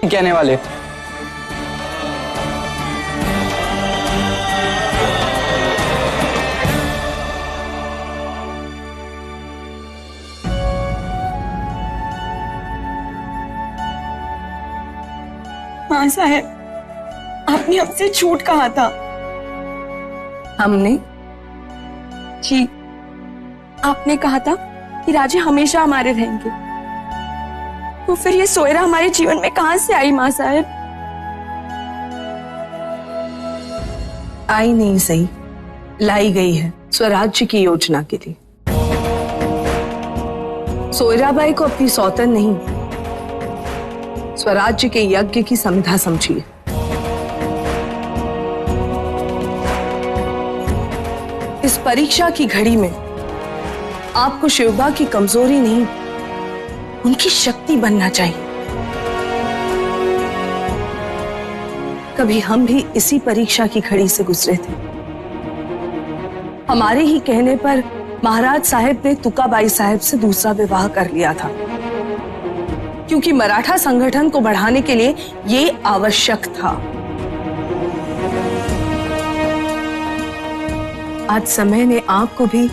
नहीं कहने वाले। मां साहब, आपने हमसे झूठ कहा था। हमने? जी, आपने कहा था कि राजे हमेशा हमारे रहेंगे। तो फिर ये सोयरा हमारे जीवन में कहां से आई मां साहब? आई नहीं सही, लाई गई है स्वराज्य की योजना के लिए। सोयराबाई को अपनी सौतन नहीं, स्वराज्य के यज्ञ की समिधा समझिए। इस परीक्षा की घड़ी में आपको शिवबा की कमजोरी नहीं, उनकी शक्ति बनना चाहिए। कभी हम भी इसी परीक्षा की घड़ी से गुजरे थे। हमारे ही कहने पर महाराज साहब ने तुकाबाई साहब से दूसरा विवाह कर लिया था, क्योंकि मराठा संगठन को बढ़ाने के लिए यह आवश्यक था। आज समय ने आपको भी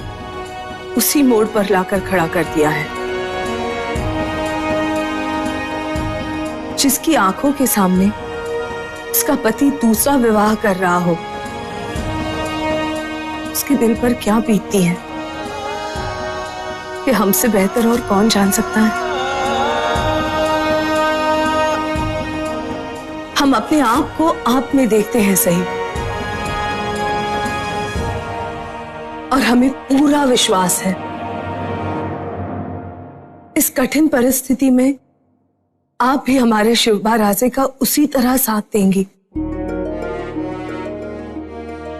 उसी मोड़ पर लाकर खड़ा कर दिया है। जिसकी आंखों के सामने उसका पति दूसरा विवाह कर रहा हो, उसके दिल पर क्या बीतती है, कि हमसे बेहतर और कौन जान सकता है। हम अपने आप को आप में देखते हैं सही, और हमें पूरा विश्वास है इस कठिन परिस्थिति में आप भी हमारे शिवबा राजे का उसी तरह साथ देंगी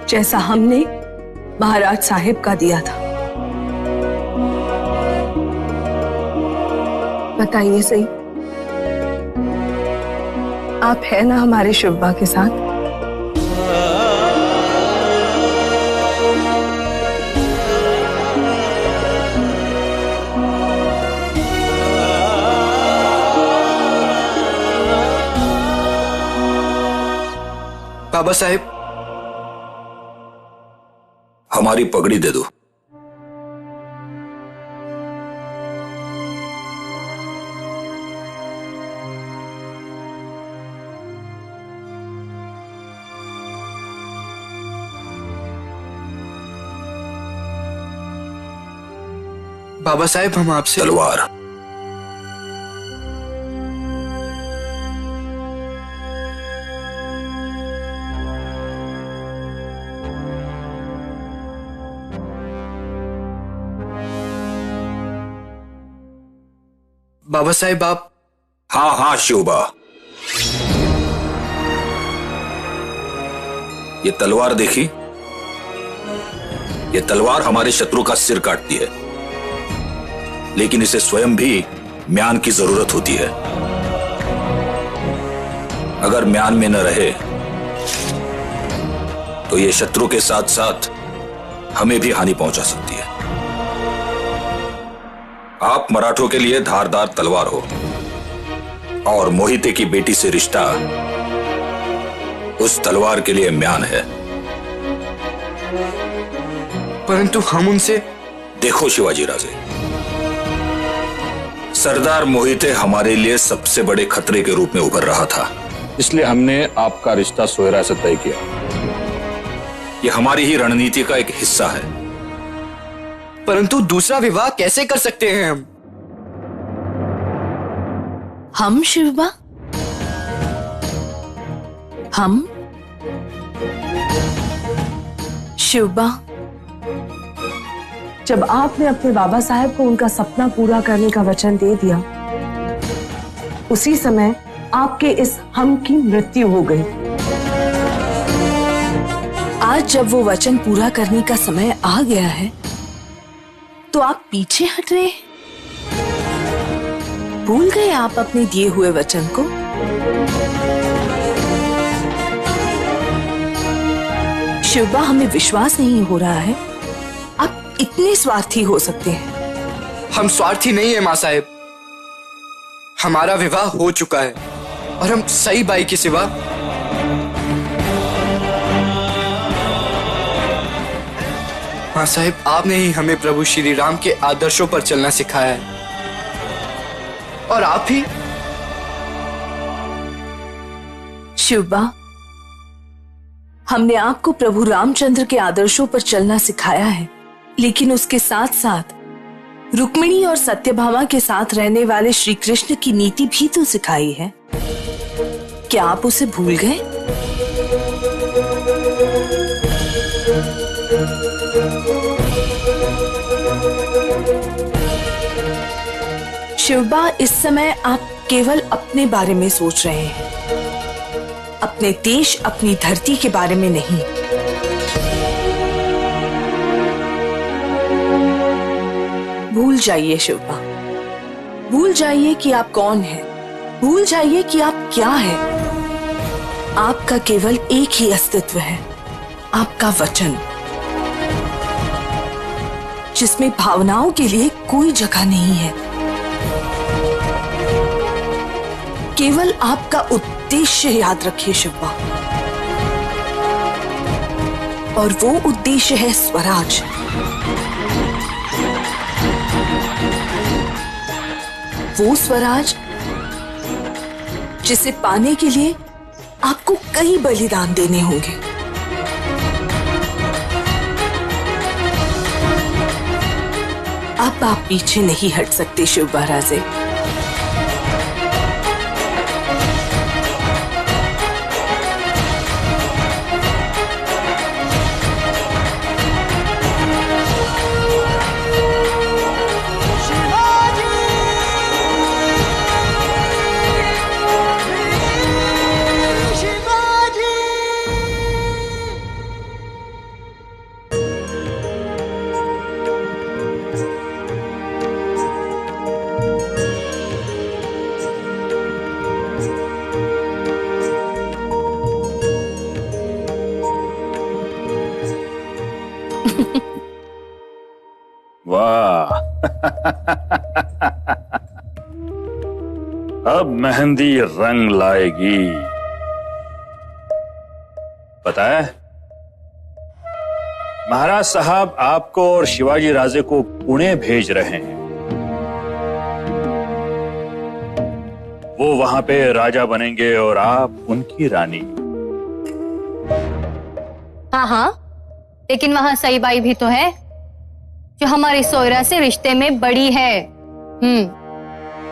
जैसा हमने महाराज साहिब का दिया था। बताइए सही, आप है ना हमारे शिवबा के साथ? बाबा साहेब, हमारी पगड़ी दे दो। बाबा साहेब, हम आपसे तलवार। बाबा साहेब, आप? हाँ हाँ शिवबा, ये तलवार देखी? ये तलवार हमारे शत्रु का सिर काटती है, लेकिन इसे स्वयं भी म्यान की जरूरत होती है। अगर म्यान में न रहे तो ये शत्रु के साथ साथ हमें भी हानि पहुंचा सकती है। आप मराठों के लिए धारदार तलवार हो, और मोहिते की बेटी से रिश्ता उस तलवार के लिए म्यान है। परंतु हम उनसे... देखो शिवाजी राजे, सरदार मोहिते हमारे लिए सबसे बड़े खतरे के रूप में उभर रहा था, इसलिए हमने आपका रिश्ता सोयरा से तय किया। यह हमारी ही रणनीति का एक हिस्सा है। परंतु दूसरा विवाह कैसे कर सकते हैं हम? हम शिवबा? हम शिवबा? जब आपने अपने बाबा साहब को उनका सपना पूरा करने का वचन दे दिया, उसी समय आपके इस हम की मृत्यु हो गई। आज जब वो वचन पूरा करने का समय आ गया है, तो आप पीछे हट रहे? भूल गए आप अपने दिए हुए वचन को? शिवबा, हमें विश्वास नहीं हो रहा है आप इतने स्वार्थी हो सकते हैं। हम स्वार्थी नहीं है मां साहेब, हमारा विवाह हो चुका है और हम सई बाई के सिवा हाँ साहिब, आपने ही हमें प्रभु श्री राम के आदर्शों पर चलना सिखाया है। और आप ही शिवबा, हमने आपको प्रभु रामचंद्र के आदर्शों पर चलना सिखाया है, लेकिन उसके साथ साथ रुक्मिणी और सत्यभामा के साथ रहने वाले श्री कृष्ण की नीति भी तो सिखाई है। क्या आप उसे भूल गए? शिवबा, इस समय आप केवल अपने बारे में सोच रहे हैं, अपने देश, अपनी धरती के बारे में नहीं। भूल जाइए शिवबा, भूल जाइए कि आप कौन हैं, भूल जाइए कि आप क्या हैं। आपका केवल एक ही अस्तित्व है, आपका वचन, जिसमें भावनाओं के लिए कोई जगह नहीं है। केवल आपका उद्देश्य याद रखिए शिवबा, और वो उद्देश्य है स्वराज। वो स्वराज जिसे पाने के लिए आपको कई बलिदान देने होंगे। अब आप पीछे नहीं हट सकते शिवबा राजे। वाह अब मेहंदी रंग लाएगी। पता है महाराज साहब आपको और शिवाजी राजे को पुणे भेज रहे हैं। वो वहां पे राजा बनेंगे और आप उनकी रानी। हाँ हाँ, लेकिन वहां सई बाई भी तो है जो हमारी सोयरा से रिश्ते में बड़ी है।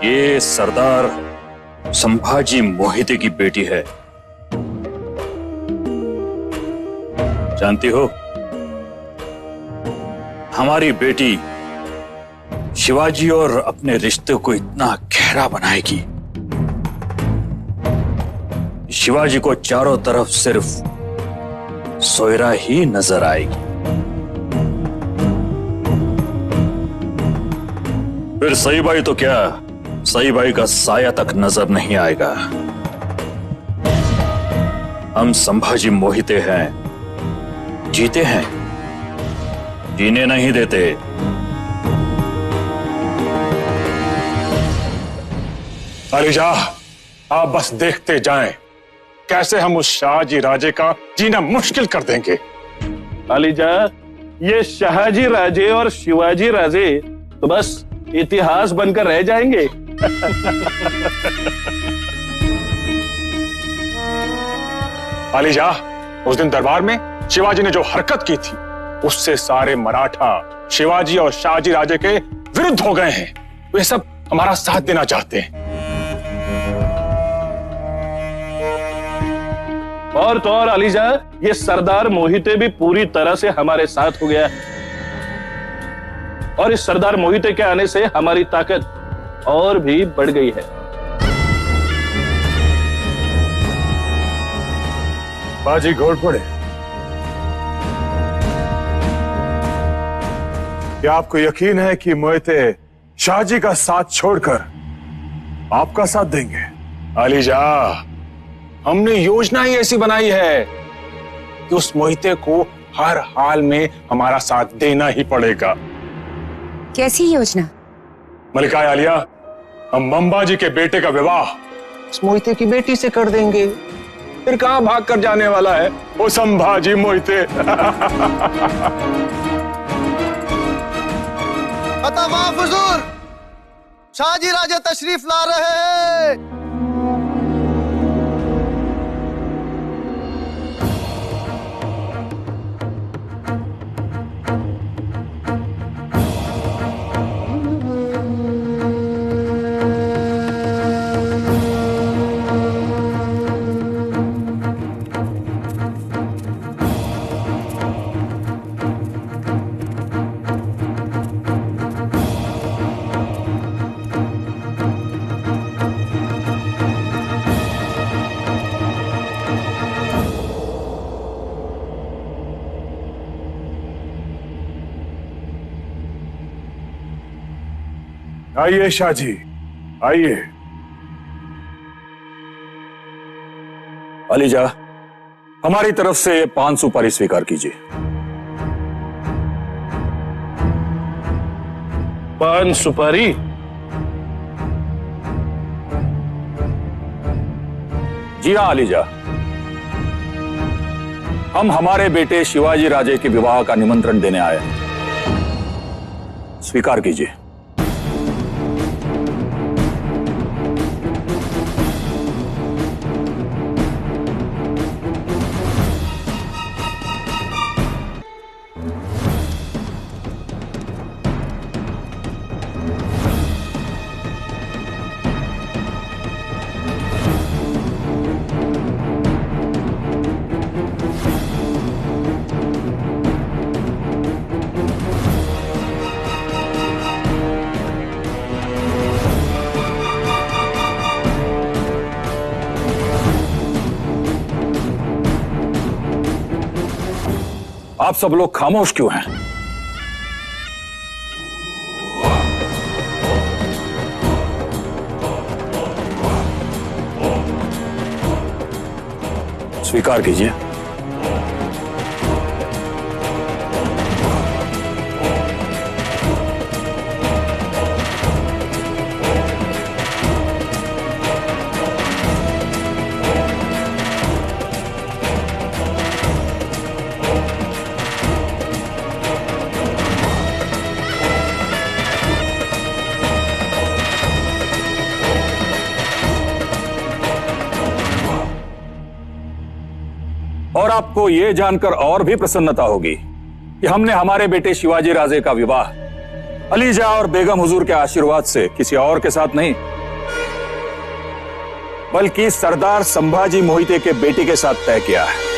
ये सरदार संभाजी मोहिते की बेटी है, जानती हो? हमारी बेटी शिवाजी और अपने रिश्ते को इतना गहरा बनाएगी, शिवाजी को चारों तरफ सिर्फ सोयरा ही नजर आएगी। फिर सई बाई तो क्या, सई बाई का साया तक नजर नहीं आएगा। हम संभाजी मोहिते हैं, जीते हैं, जीने नहीं देते। अलीजा, आप बस देखते जाएं कैसे हम उस शाहजी राजे का जीना मुश्किल कर देंगे। अलीजा, ये शाहजी राजे और शिवाजी राजे तो बस इतिहास बनकर रह जाएंगे। अलीजा, उस दिन दरबार में शिवाजी ने जो हरकत की थी उससे सारे मराठा शिवाजी और शाहजी राजे के विरुद्ध हो गए हैं। वे सब हमारा साथ देना चाहते हैं। और तो और अलीजा, ये सरदार मोहिते भी पूरी तरह से हमारे साथ हो गया, और इस सरदार मोहिते के आने से हमारी ताकत और भी बढ़ गई है। बाजी घोड़पड़े, क्या आपको यकीन है कि मोहिते शाहजी का साथ छोड़कर आपका साथ देंगे? अलीजा, हमने योजना ही ऐसी बनाई है कि उस मोहिते को हर हाल में हमारा साथ देना ही पड़ेगा। कैसी योजना? मलिका आलिया, हम मंबाजी के बेटे का विवाह इस मोहिते की बेटी से कर देंगे। फिर कहां भाग कर जाने वाला है वो संभाजी मोहिते। माफ हुजूर, शाहजी राजे तशरीफ ला रहे हैं। आइए शाहजी, आइए। अलीजा, हमारी तरफ से ये 5 सुपारी स्वीकार कीजिए। 5 सुपारी? जी हाँ अलीजा, हम हमारे बेटे शिवाजी राजे के विवाह का निमंत्रण देने आए हैं। स्वीकार कीजिए। आप सब लोग खामोश क्यों हैं? स्वीकार कीजिए। और आपको यह जानकर और भी प्रसन्नता होगी कि हमने हमारे बेटे शिवाजी राजे का विवाह अलीजा और बेगम हुजूर के आशीर्वाद से किसी और के साथ नहीं, बल्कि सरदार संभाजी मोहिते के बेटी के साथ तय किया है।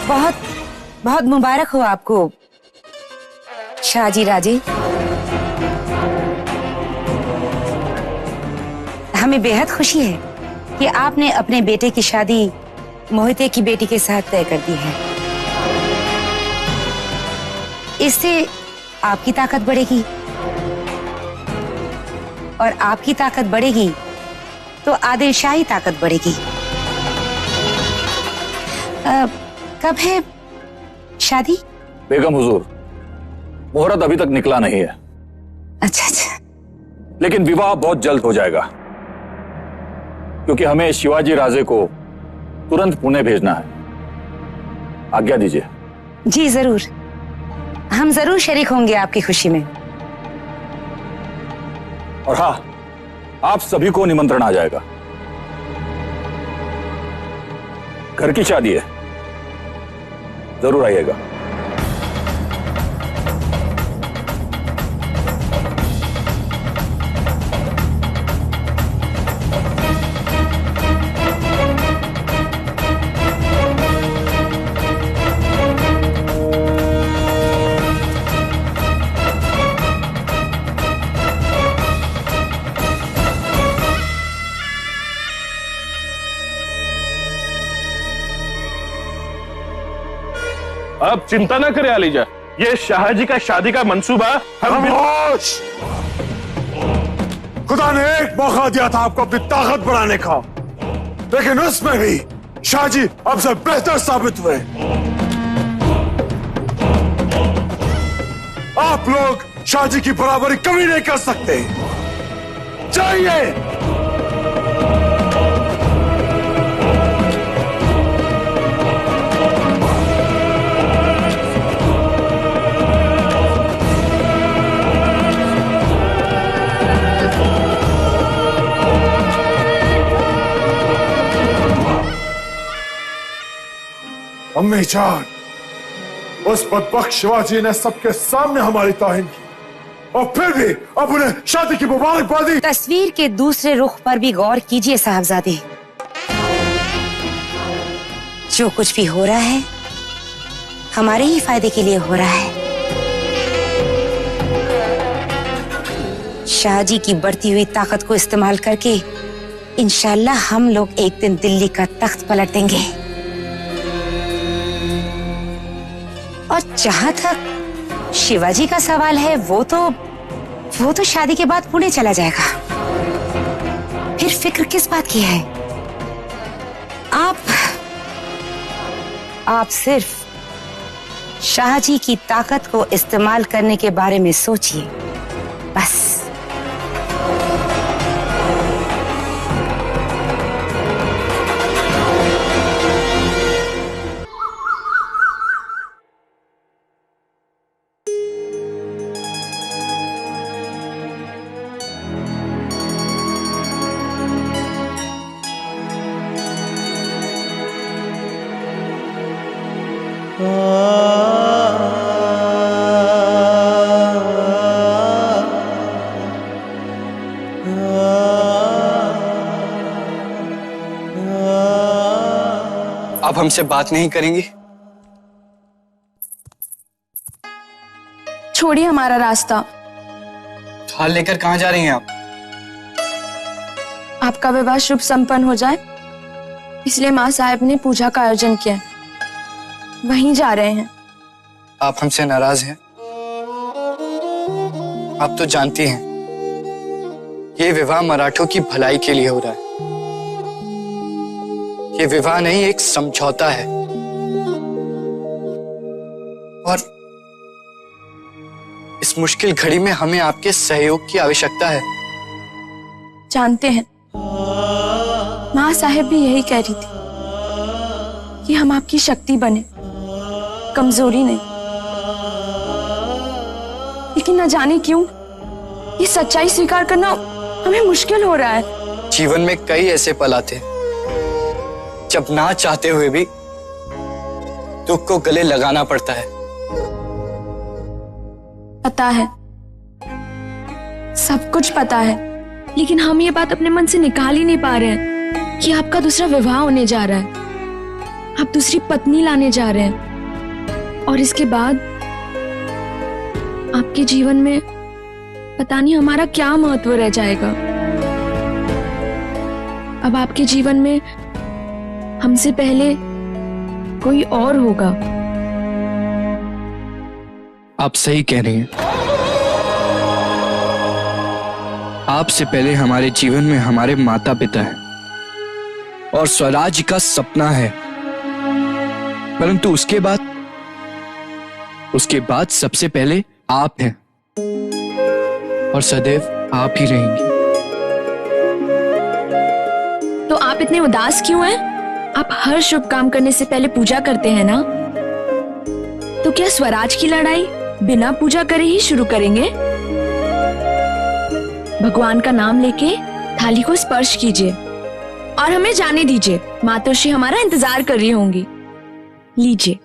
बहुत बहुत मुबारक हो आपको शाहजी राजे। हमें बेहद खुशी है कि आपने अपने बेटे की शादी मोहिते की बेटी के साथ तय कर दी है। इससे आपकी ताकत बढ़ेगी और आपकी ताकत बढ़ेगी तो आदिलशाही ताकत बढ़ेगी। कब है शादी? बेगम हुजूर, मुहूर्त अभी तक निकला नहीं है। अच्छा अच्छा। लेकिन विवाह बहुत जल्द हो जाएगा, क्योंकि हमें शिवाजी राजे को तुरंत पुणे भेजना है। आज्ञा दीजिए। जी जरूर, हम जरूर शरीक होंगे आपकी खुशी में। और हाँ, आप सभी को निमंत्रण आ जाएगा। घर की शादी है, जरूर आइएगा। आप चिंता ना करें अलीजा, ये शाहजी का शादी का मंसूबा हम खामोश! खुदा ने एक मौका दिया था आपको अपनी ताकत बढ़ाने का, लेकिन उसमें भी शाहजी अब से बेहतर साबित हुए। आप लोग शाहजी की बराबरी कभी नहीं कर सकते। चाहिए अम्मी जान, उस बदबख्त शिवाजी ने सबके सामने हमारी तौहीन की और फिर भी अब उन्हें शादी की मुबारकबादी। तस्वीर के दूसरे रुख पर भी गौर कीजिए साहबजादे। जो कुछ भी हो रहा है हमारे ही फायदे के लिए हो रहा है। शाहजी की बढ़ती हुई ताकत को इस्तेमाल करके इंशाल्लाह हम लोग एक दिन दिल्ली का तख्त पलट देंगे। और जहां तक शिवाजी का सवाल है, वो तो शादी के बाद पुणे चला जाएगा। फिर फिक्र किस बात की है? आप सिर्फ शाहजी की ताकत को इस्तेमाल करने के बारे में सोचिए, बस। आप हमसे बात नहीं करेंगी? छोड़िए हमारा रास्ता। थाल लेकर कहाँ जा रही हैं आप? आपका विवाह शुभ संपन्न हो जाए, इसलिए माँ साहब ने पूजा का आयोजन किया, वहीं जा रहे हैं। आप हमसे नाराज हैं? आप तो जानती हैं ये विवाह मराठों की भलाई के लिए हो रहा है। ये विवाह नहीं, एक समझौता है। और इस मुश्किल घड़ी में हमें आपके सहयोग की आवश्यकता है। जानते हैं, माँ साहब भी यही कह रही थी कि हम आपकी शक्ति बने, कमजोरी नहीं। लेकिन न जाने क्यों ये सच्चाई स्वीकार करना हमें मुश्किल हो रहा है। जीवन में कई ऐसे पल आते हैं जब ना चाहते हुए भी दुख को गले लगाना पड़ता है। पता है, सब कुछ पता है, लेकिन हम ये बात अपने मन से निकाल ही नहीं पा रहे हैं कि आपका दूसरा विवाह होने जा रहा है, आप दूसरी पत्नी लाने जा रहे हैं, और इसके बाद आपके जीवन में पता नहीं हमारा क्या महत्व रह जाएगा। अब आपके जीवन में हमसे पहले कोई और होगा। आप सही कह रही हैं। आपसे पहले हमारे जीवन में हमारे माता पिता हैं और स्वराज्य का सपना है, परंतु उसके बाद सबसे पहले आप हैं और सदैव आप ही रहेंगी। तो आप इतने उदास क्यों हैं? आप हर शुभ काम करने से पहले पूजा करते हैं ना? तो क्या स्वराज की लड़ाई बिना पूजा करे ही शुरू करेंगे? भगवान का नाम लेके थाली को स्पर्श कीजिए और हमें जाने दीजिए। मातोश्री हमारा इंतजार कर रही होंगी। लीजिए।